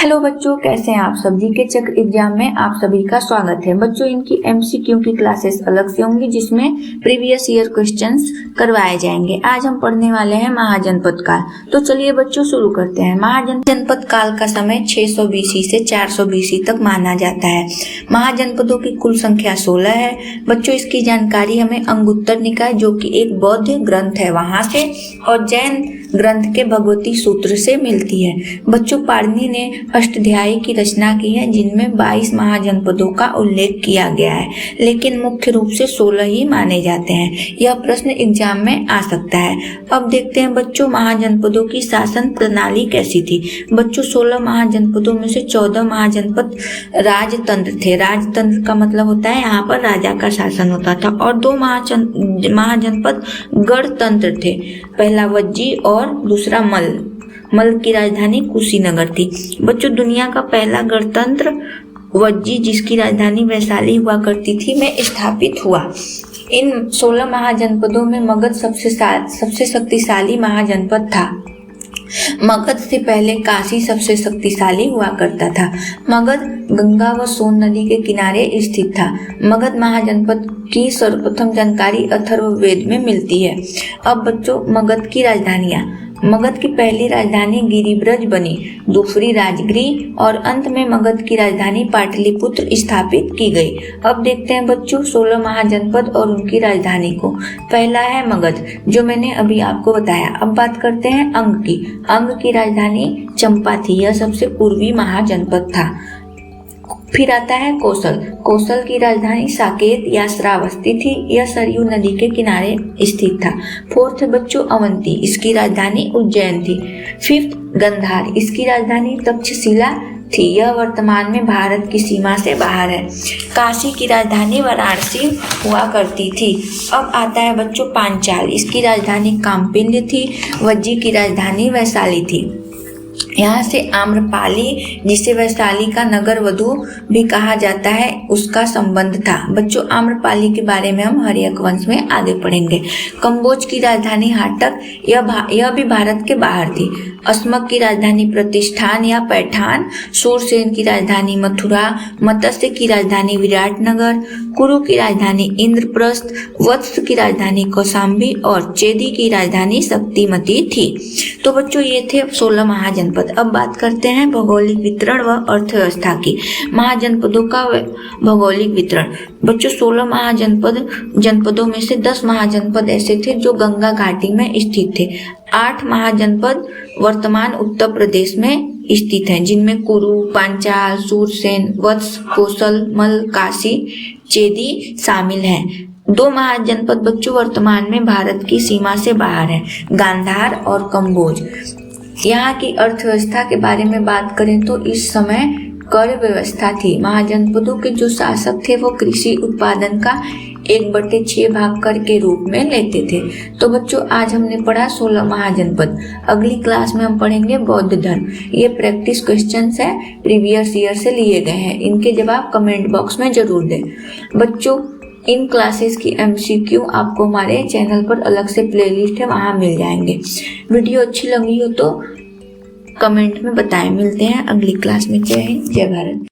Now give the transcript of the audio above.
Hello बच्चों, कैसे हैं आप सब। जीके चक्र एग्जाम में आप सभी का स्वागत है। बच्चों, इनकी एमसीक्यू की क्लासेस अलग से होंगी जिसमें प्रीवियस ईयर क्वेश्चंस करवाए जाएंगे। आज हम पढ़ने वाले हैं महाजनपद काल। तो चलिए बच्चों शुरू करते हैं। महाजनपद काल का समय 600 BC से 400 BC तक माना जाता है। महाजनपदों की कुल संख्या 16 है। बच्चों, इसकी जानकारी हमें अंगुत्तर निकाय जो कि एक बौद्ध ग्रंथ है वहां से और जैन ग्रंथ के भगवती सूत्र से मिलती है। बच्चों, पाणिनि ने अष्टाध्यायी की रचना की है जिनमें 22 महाजनपदों का उल्लेख किया गया है, लेकिन मुख्य रूप से 16 ही माने जाते हैं। यह प्रश्न एग्जाम में आ सकता है। अब देखते हैं बच्चों, महाजनपदों की शासन प्रणाली कैसी थी। बच्चों, 16 महाजनपदों में से 14 महाजनपद राजतंत्र थे। राजतंत्र का मतलब होता है यहाँ पर राजा का शासन होता था, और 2 महाजनपद गणतंत्र थे। पहला वज्जी और दूसरा मल की राजधानी कुशीनगर थी। बच्चों, दुनिया का पहला गणतंत्र वज्जी जिसकी राजधानी वैशाली हुआ करती थी में स्थापित हुआ। इन 16 महाजनपदों में मगध सबसे शक्तिशाली महाजनपद था। मगध से पहले काशी सबसे शक्तिशाली हुआ करता था। मगध गंगा व सोन नदी के किनारे स्थित था। मगध महाजनपद की सर्वप्रथम जानकारी अथर्ववेद में मिलती है। अब बच्चों, मगध की राजधानियां। मगध की पहली राजधानी गिरिब्रज बनी, दूसरी राजगृह और अंत में मगध की राजधानी पाटलिपुत्र स्थापित की गई। अब देखते हैं बच्चों 16 महाजनपद और उनकी राजधानी को। पहला है मगध, जो मैंने अभी आपको बताया। अब बात करते हैं अंग की। अंग की राजधानी चंपा थी, यह सबसे पूर्वी महाजनपद था। फिर आता है कौशल। कौशल की राजधानी साकेत या श्रावस्ती थी, यह सरयू नदी के किनारे स्थित था। फोर्थ है बच्चों अवंती, इसकी राजधानी उज्जैन थी। फिफ्थ गंधार, इसकी राजधानी तक्षशिला थी, यह वर्तमान में भारत की सीमा से बाहर है। काशी की राजधानी वाराणसी हुआ करती थी। अब आता है बच्चों पांचाल, इसकी राजधानी काम्पिल्य थी। वज्जी की राजधानी वैशाली थी। यहाँ से आम्रपाली, जिसे वैशाली का नगर वधु भी कहा जाता है, उसका संबंध था। बच्चों, आम्रपाली के बारे में हम हर्यक वंश में आगे पढ़ेंगे। कंबोज की राजधानी हाटक, यह भी भारत के बाहर थी। अस्मक की राजधानी प्रतिष्ठान या पैठान। सूरसेन की राजधानी मथुरा। मत्स्य की राजधानी विराटनगर। कुरु की राजधानी इंद्रप्रस्थ। वत्स की राजधानी कौशाम्बी और चेदी की राजधानी शक्तिमती थी। तो बच्चों, ये थे 16 महाजनपद। अब बात करते हैं भौगोलिक वितरण व अर्थव्यवस्था की। महाजनपदों का भौगोलिक वितरण। बच्चों, 16 जनपदों में से 10 महाजनपद ऐसे थे जो गंगा घाटी में स्थित थे। 8 महाजनपद वर्तमान उत्तर प्रदेश में स्थित हैं, जिनमें कुरु, पांचाल, सूरसेन, वत्स, कौशल, मल, काशी, चेदी शामिल हैं। 2 महाजनपद बच्चों वर्तमान में भारत की सीमा से बाहर हैं, गांधार और कंबोज। यहाँ की अर्थव्यवस्था के बारे में बात करें तो इस समय कर व्यवस्था थी। महाजनपदों के जो शासक थे वो कृषि उत्पादन का 1/6 भाग कर के रूप में लेते थे। तो बच्चों, आज हमने पढ़ा 16 महाजनपद। अगली क्लास में हम पढ़ेंगे बौद्ध धर्म। ये प्रैक्टिस क्वेश्चंस है, प्रीवियस ईयर से लिए गए हैं। इनके जवाब कमेंट बॉक्स में जरूर दें। बच्चों, इन क्लासेस की एमसीक्यू आपको हमारे चैनल पर अलग से प्लेलिस्ट है, वहां मिल जाएंगे। वीडियो अच्छी लगी हो तो कमेंट में बताएं। मिलते हैं अगली क्लास में। जय हिंद, जय भारत।